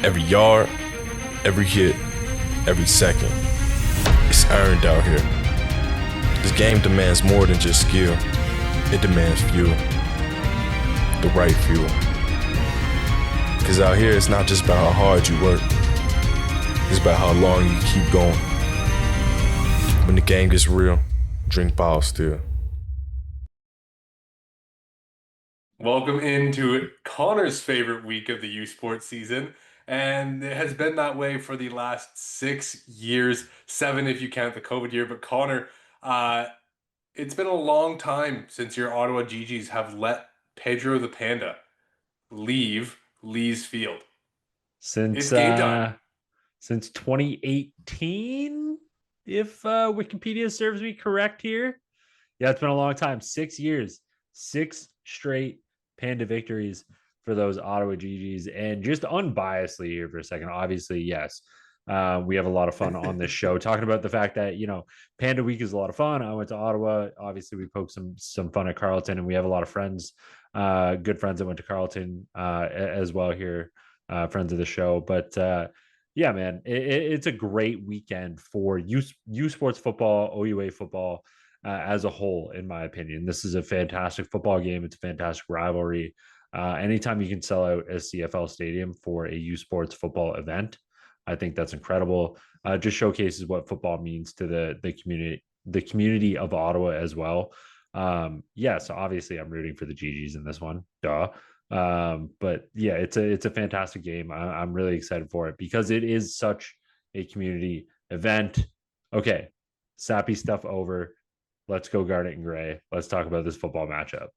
Every yard, every hit, every second. It's earned out here. This game demands more than just skill. It demands fuel. The right fuel. Cause out here it's not just about how hard you work. It's about how long you keep going. When the game gets real, drink bottle still. Welcome into Connor's favorite week of the U Sports season, and it has been that way for the last 6 years, seven if you count the COVID year. But Connor, uh, it's been a long time since your Ottawa GGs have let Pedro the Panda leave Lee's Field. It's since game time. uh since 2018, if Wikipedia serves me correct here. Yeah, it's been a long time. 6 years, six straight Panda victories for those Ottawa GGs. And just unbiasedly here for a second, obviously, yes, we have a lot of fun on this show talking about the fact that Panda Week is a lot of fun. I went to Ottawa. Obviously, we poked some fun at Carleton, and we have a lot of friends, good friends that went to Carleton as well here, friends of the show. But yeah, man, it's a great weekend for U Sports football, OUA football as a whole, in my opinion. This is a fantastic football game. It's a fantastic rivalry. Anytime you can sell out a CFL stadium for a U Sports football event, I think that's incredible. Just showcases what football means to the community of Ottawa as well. Yeah, so obviously I'm rooting for the GGs in this one. Duh. But yeah, it's a fantastic game. I'm really excited for it because it is such a community event. Okay, sappy stuff over. Let's go Garnet and Gray. Let's talk about this football matchup.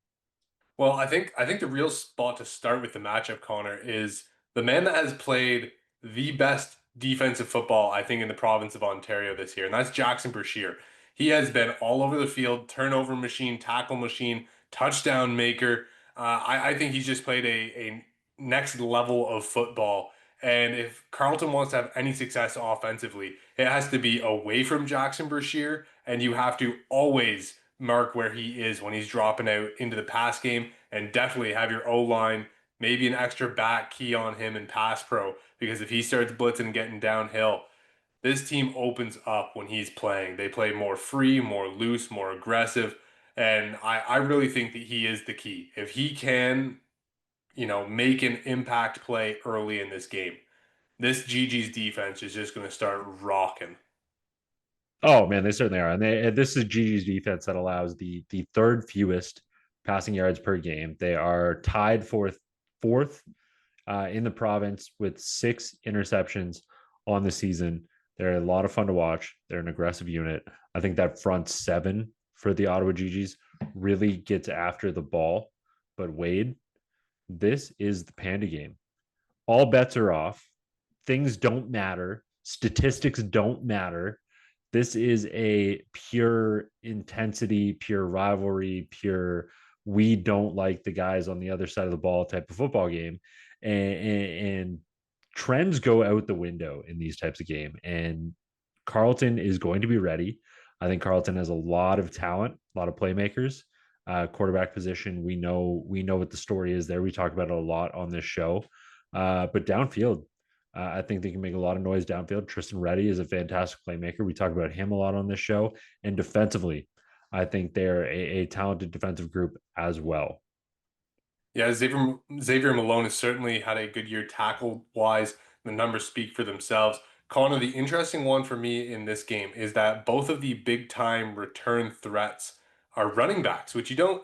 Well, I think the real spot to start with the matchup, Connor, is the man that has played the best defensive football, I think, in the province of Ontario this year, and that's Jackson Brashear. He has been all over the field, turnover machine, tackle machine, touchdown maker. I think he's just played a next level of football. And if Carleton wants to have any success offensively, it has to be away from Jackson Brashear, and you have to always mark where he is when he's dropping out into the pass game, and definitely have your O line, maybe an extra back key on him in pass pro, because if he starts blitzing and getting downhill, this team opens up when he's playing. They play more free, more loose, more aggressive. And I really think that he is the key. If he can, make an impact play early in this game, this GG's defense is just going to start rocking. Oh man, they certainly are, and this is Gigi's defense that allows the third fewest passing yards per game. They are tied for fourth in the province with 6 interceptions on the season. They're a lot of fun to watch. They're an aggressive unit. I think that front seven for the Ottawa GGs really gets after the ball. But Wade, this is the Panda game. All bets are off. Things don't matter. Statistics don't matter. This is a pure intensity, pure rivalry, pure we don't like the guys on the other side of the ball type of football game. And trends go out the window in these types of game. And Carleton is going to be ready. I think Carleton has a lot of talent, a lot of playmakers. Quarterback position, we know what the story is there. We talk about it a lot on this show. But downfield, I think they can make a lot of noise downfield. Tristan Reddy is a fantastic playmaker. We talk about him a lot on this show. And defensively, I think they're a talented defensive group as well. Yeah, Xavier Malone has certainly had a good year tackle wise. The numbers speak for themselves. Connor, the interesting one for me in this game is that both of the big time return threats are running backs, which you don't,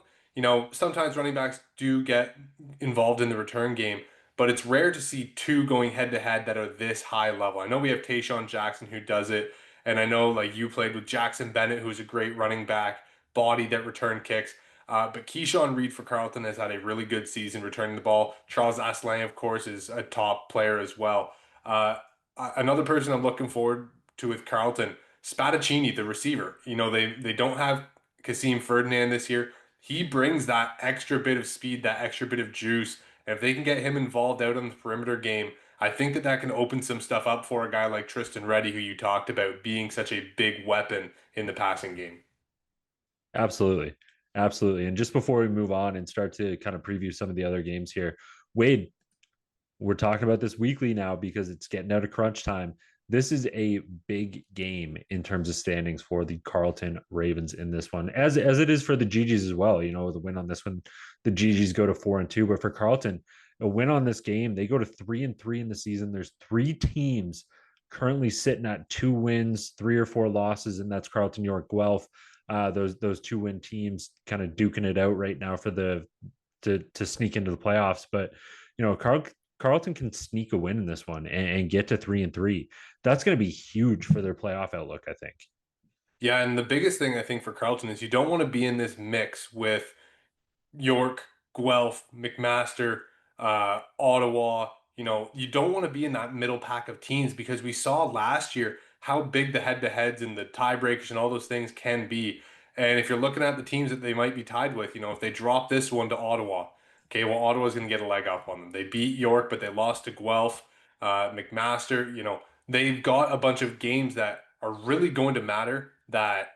sometimes running backs do get involved in the return game, but it's rare to see two going head to head that are this high level. I know we have Tayshawn Jackson who does it, and I know like you played with Jackson Bennett, who's a great running back, body that return kicks. But Keyshawn Reed for Carleton has had a really good season returning the ball. Charles Asselin, of course, is a top player as well. Another person I'm looking forward to with Carleton, Spadaccini, the receiver. They don't have Kasim Ferdinand this year. He brings that extra bit of speed, that extra bit of juice. And if they can get him involved out in the perimeter game, I think that can open some stuff up for a guy like Tristan Reddy, who you talked about being such a big weapon in the passing game. Absolutely. Absolutely. And just before we move on and start to kind of preview some of the other games here, Wade, we're talking about this weekly now because it's getting out of crunch time. This is a big game in terms of standings for the Carleton Ravens in this one, as it is for the GGs as well. You know, the win on this one, the GGs go to 4-2, but for Carleton, a win on this game, they go to 3-3 in the season. There's three teams currently sitting at 2 wins, 3 or 4 losses, and that's Carleton, York, Guelph. Those 2-win teams kind of duking it out right now for the to sneak into the playoffs. But you know, Carleton can sneak a win in this one and get to 3-3. That's going to be huge for their playoff outlook, I think. Yeah, and the biggest thing I think for Carleton is you don't want to be in this mix with York, Guelph, McMaster, Ottawa. You know, you don't want to be in that middle pack of teams because we saw last year how big the head-to-heads and the tiebreakers and all those things can be. And if you're looking at the teams that they might be tied with, you know, if they drop this one to Ottawa, okay, well, Ottawa's going to get a leg up on them. They beat York, but they lost to Guelph, McMaster. You know, they've got a bunch of games that are really going to matter that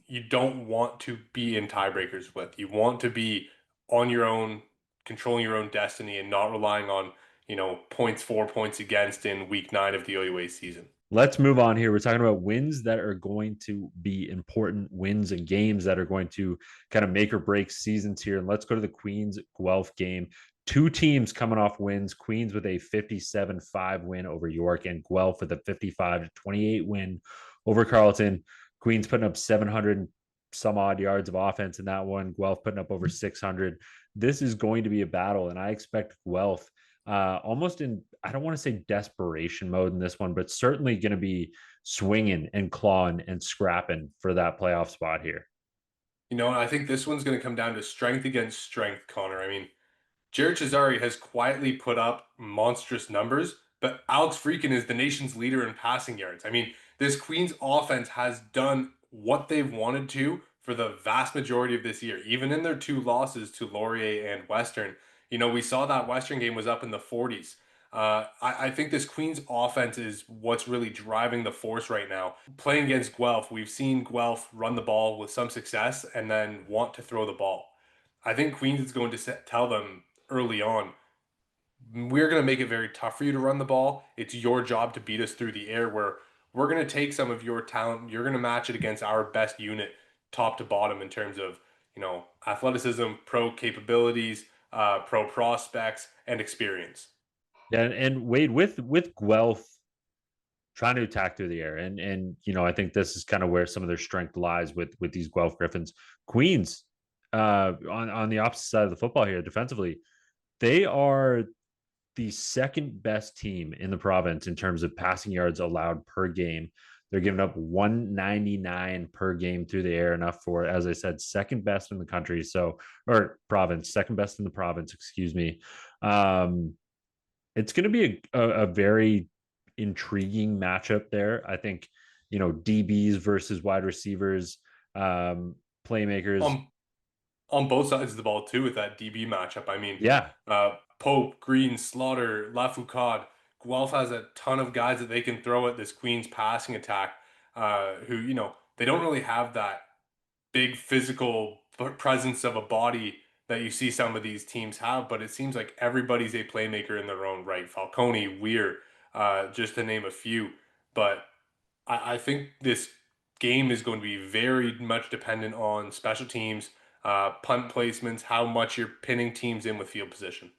you don't want to be in tiebreakers with. You want to be on your own, controlling your own destiny and not relying on, you know, points for, points against in week 9 of the OUA season. Let's move on here. We're talking about wins that are going to be important wins and games that are going to kind of make or break seasons here. And let's go to the Queens Guelph game. Two teams coming off wins. Queens with a 57-5 win over York, and Guelph with a 55-28 win over Carleton. Queens putting up 700 some odd yards of offense in that one. Guelph putting up over 600. This is going to be a battle, and I expect Guelph almost in, I don't want to say desperation mode in this one, but certainly going to be swinging and clawing and scrapping for that playoff spot here. You know, I think this one's going to come down to strength against strength, Connor. I mean, Jared Cesari has quietly put up monstrous numbers, but Alex Freakin is the nation's leader in passing yards. I mean, this Queens offense has done what they've wanted to for the vast majority of this year, even in their 2 losses to Laurier and Western. You know, we saw that Western game was up in the 40s. I think this Queens offense is what's really driving the force right now. Playing against Guelph, we've seen Guelph run the ball with some success and then want to throw the ball. I think Queens is going to tell them early on, we're going to make it very tough for you to run the ball. It's your job to beat us through the air, where we're going to take some of your talent. You're going to match it against our best unit, top to bottom, in terms of, you know, athleticism, pro capabilities, pro prospects, and experience. Yeah, and Wade, with Guelph trying to attack through the air, and you know, I think this is kind of where some of their strength lies with these Guelph Griffins. Queens, on the opposite side of the football here, defensively, they are the second best team in the province in terms of passing yards allowed per game. They're giving up 199 per game through the air, enough for, as I said, second best in the country. So, or province, second best in the province, excuse me. It's going to be a very intriguing matchup there. I think, you know, DBs versus wide receivers, playmakers. On both sides of the ball too with that DB matchup. I mean, Yeah. Pope, Green, Slaughter, Lafoucauld. Guelph has a ton of guys that they can throw at this Queens passing attack, who, you know, they don't really have that big physical presence of a body that you see some of these teams have, but it seems like everybody's a playmaker in their own right. Falcone, Weir, just to name a few. But I think this game is going to be very much dependent on special teams, punt placements, how much you're pinning teams in with field position.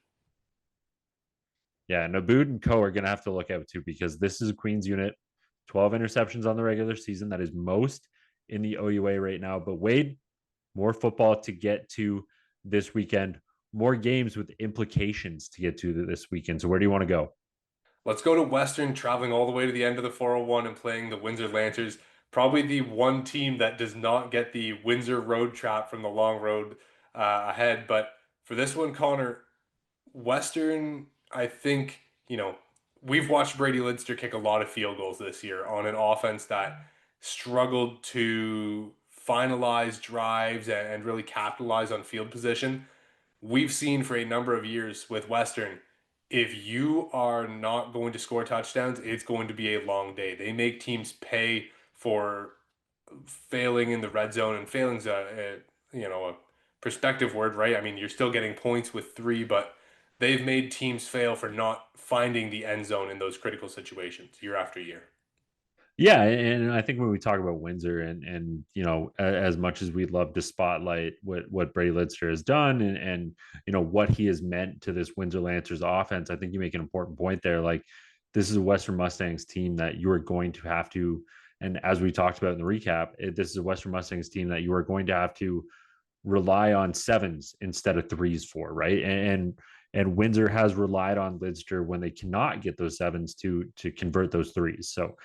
Yeah, Nabood and Co are going to have to look out too, because this is a Queens unit, 12 interceptions on the regular season. That is most in the OUA right now. But Wade, more football to get to this weekend, more games with implications to get to this weekend. So where do you want to go? Let's go to Western, traveling all the way to the end of the 401 and playing the Windsor Lancers. Probably the one team that does not get the Windsor road trap from the long road ahead. But for this one, Connor, Western, I think, you know, we've watched Brady Lidster kick a lot of field goals this year on an offense that struggled to finalize drives and really capitalize on field position. We've seen for a number of years with Western, if you are not going to score touchdowns, it's going to be a long day. They make teams pay for failing in the red zone, and failing's a perspective word, right? I mean, you're still getting points with 3, but they've made teams fail for not finding the end zone in those critical situations year after year. Yeah, and I think when we talk about Windsor and as much as we'd love to spotlight what Brady Lidster has done and what he has meant to this Windsor Lancers offense, I think you make an important point there. Like, this is a Western Mustangs team that you are going to have to, and as we talked about in the recap, this is a Western Mustangs team that you are going to have to rely on sevens instead of threes for, right? And Windsor has relied on Lidster when they cannot get those sevens to convert those threes. So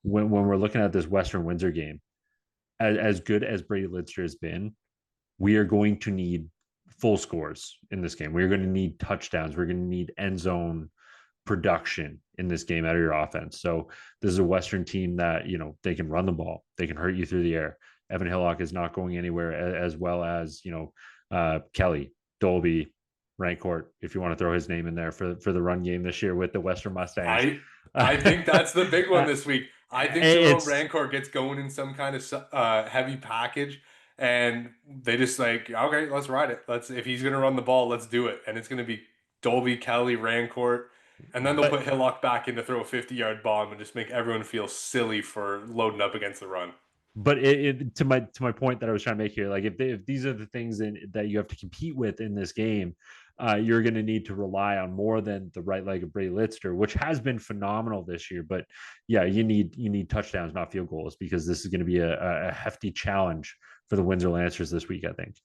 when we're looking at this Western Windsor game, as good as Brady Lidster has been, we are going to need full scores in this game. We're going to need touchdowns. We're going to need end zone production in this game out of your offense. So this is a Western team that, they can run the ball. They can hurt you through the air. Evan Hillock is not going anywhere, as well as, Kelly, Dolby, Rancourt, if you want to throw his name in there for the run game this year with the Western Mustangs. I think that's the big one this week. I think Jerome It's Rancourt gets going in some kind of heavy package, and they just like, okay, let's ride it. If he's gonna run the ball, let's do it. And it's gonna be Dolby, Kelly, Rancourt, and then they'll put Hillock back in to throw a 50-yard bomb and just make everyone feel silly for loading up against the run. But to my point that I was trying to make here, like if these are the things that you have to compete with in this game, you're going to need to rely on more than the right leg of Brady Lidster, which has been phenomenal this year. But yeah, you need touchdowns, not field goals, because this is going to be a hefty challenge for the Windsor Lancers this week, I think.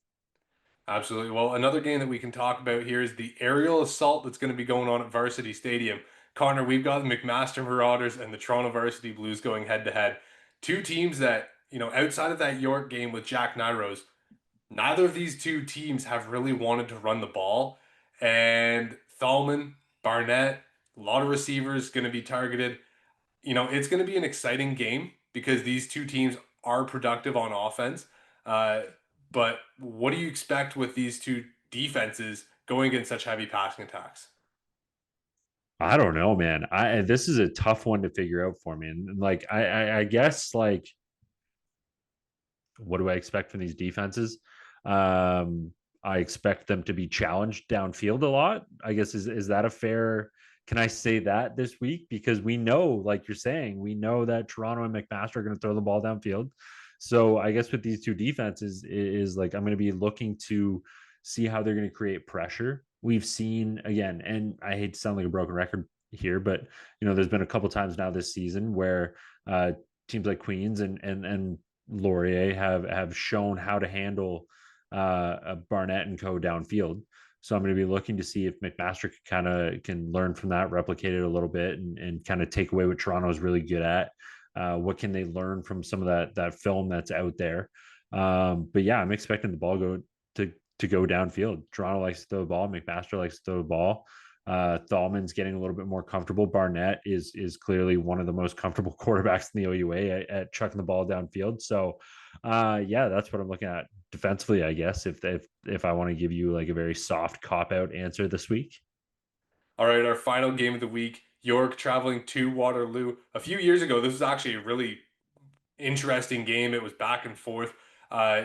Absolutely. Well, another game that we can talk about here is the aerial assault that's going to be going on at Varsity Stadium. Connor, we've got the McMaster Marauders and the Toronto Varsity Blues going head to head. Two teams that, outside of that York game with Jack Nyros, neither of these two teams have really wanted to run the ball. And Thalman, Barnett, a lot of receivers going to be targeted. It's going to be an exciting game because these two teams are productive on offense. But what do you expect with these two defenses going against such heavy passing attacks? I don't know, man. This is a tough one to figure out for me. And like I guess, like, what do I expect from these defenses? I expect them to be challenged downfield a lot. I guess is that a fair? Can I say that this week? Because we know, like you're saying, we know that Toronto and McMaster are going to throw the ball downfield. So I guess with these two defenses is like I'm going to be looking to see how they're going to create pressure. We've seen again, and I hate to sound like a broken record here, but there's been a couple times now this season where teams like Queens and Laurier have shown how to handle Barnett and co downfield. So I'm going to be looking to see if McMaster can learn from that, replicate it a little bit, and kind of take away what Toronto is really good at. What can they learn from some of that film that's out there? But yeah, I'm expecting the ball to go downfield. Toronto likes to throw the ball. McMaster likes to throw the ball. Thalman's getting a little bit more comfortable. Barnett is clearly one of the most comfortable quarterbacks in the OUA at chucking the ball downfield. So, yeah, that's what I'm looking at defensively, I guess. If I want to give you like a very soft cop out answer this week. All right, our final game of the week, York traveling to Waterloo. A few years ago, this was actually a really interesting game. It was back and forth.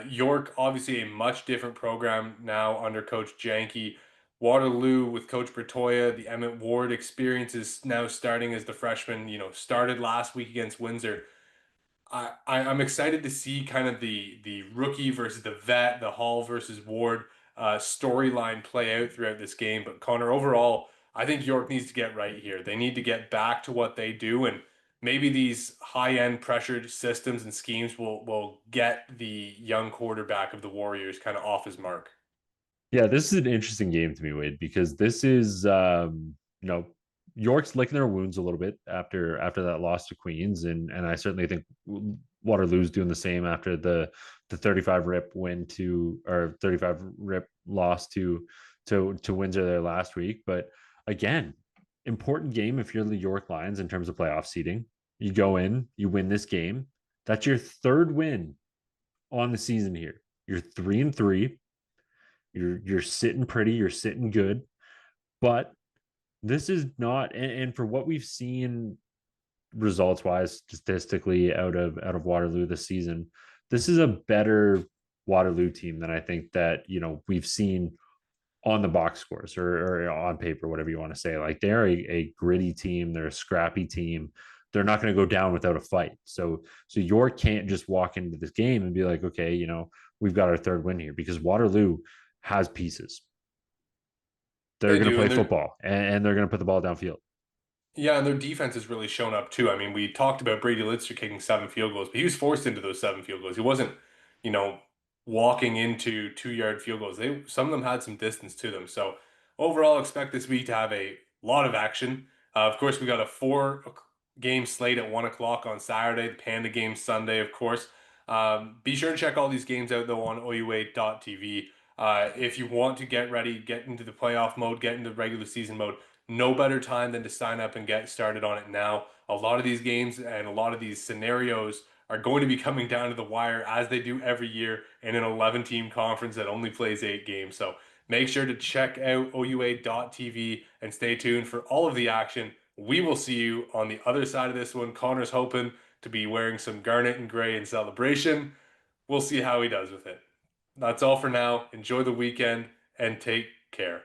York, obviously a much different program now under Coach Janke. Waterloo with Coach Bertoya, the Emmett Ward experience is now starting as the freshman, started last week against Windsor. I'm excited to see kind of the rookie versus the vet, the Hall versus Ward storyline play out throughout this game. But Connor, overall, I think York needs to get right here. They need to get back to what they do, and maybe these high-end pressured systems and schemes will get the young quarterback of the Warriors kind of off his mark. Yeah, this is an interesting game to me, Wade, because this is York's licking their wounds a little bit after that loss to Queens, and I certainly think Waterloo's doing the same after the 35 rip win or 35 rip loss to Windsor there last week. But again, important game if you're the York Lions in terms of playoff seeding. You go in, you win this game. That's your third win on the season here. You're 3-3. You're sitting pretty, you're sitting good, but this is not, and for what we've seen results wise statistically out of Waterloo this season, this is a better Waterloo team than I think that we've seen on the box scores or on paper, whatever you want to say. Like they're a gritty team, they're a scrappy team. They're not going to go down without a fight. So York can't just walk into this game and be like, okay, we've got our third win here, because Waterloo has pieces. They're They going to do, play and they're football, and they're going to put the ball downfield. yeah, and their defense has really shown up too. I mean, we talked about Brady Litzer kicking 7 field goals, but he was forced into those 7 field goals. He wasn't, you know, walking into 2 yard field goals. Some of them had some distance to them. So overall, expect this week to have a lot of action. Of course, we got a 4 game slate at 1 o'clock on Saturday. The Panda Game Sunday, of course. Be sure to check all these games out though on OUA.tv. If you want to get ready, get into the playoff mode, get into regular season mode, no better time than to sign up and get started on it now. A lot of these games and a lot of these scenarios are going to be coming down to the wire as they do every year in an 11-team conference that only plays 8 games. So make sure to check out OUA.tv and stay tuned for all of the action. We will see you on the other side of this one. Connor's hoping to be wearing some garnet and gray in celebration. We'll see how he does with it. That's all for now. Enjoy the weekend and take care.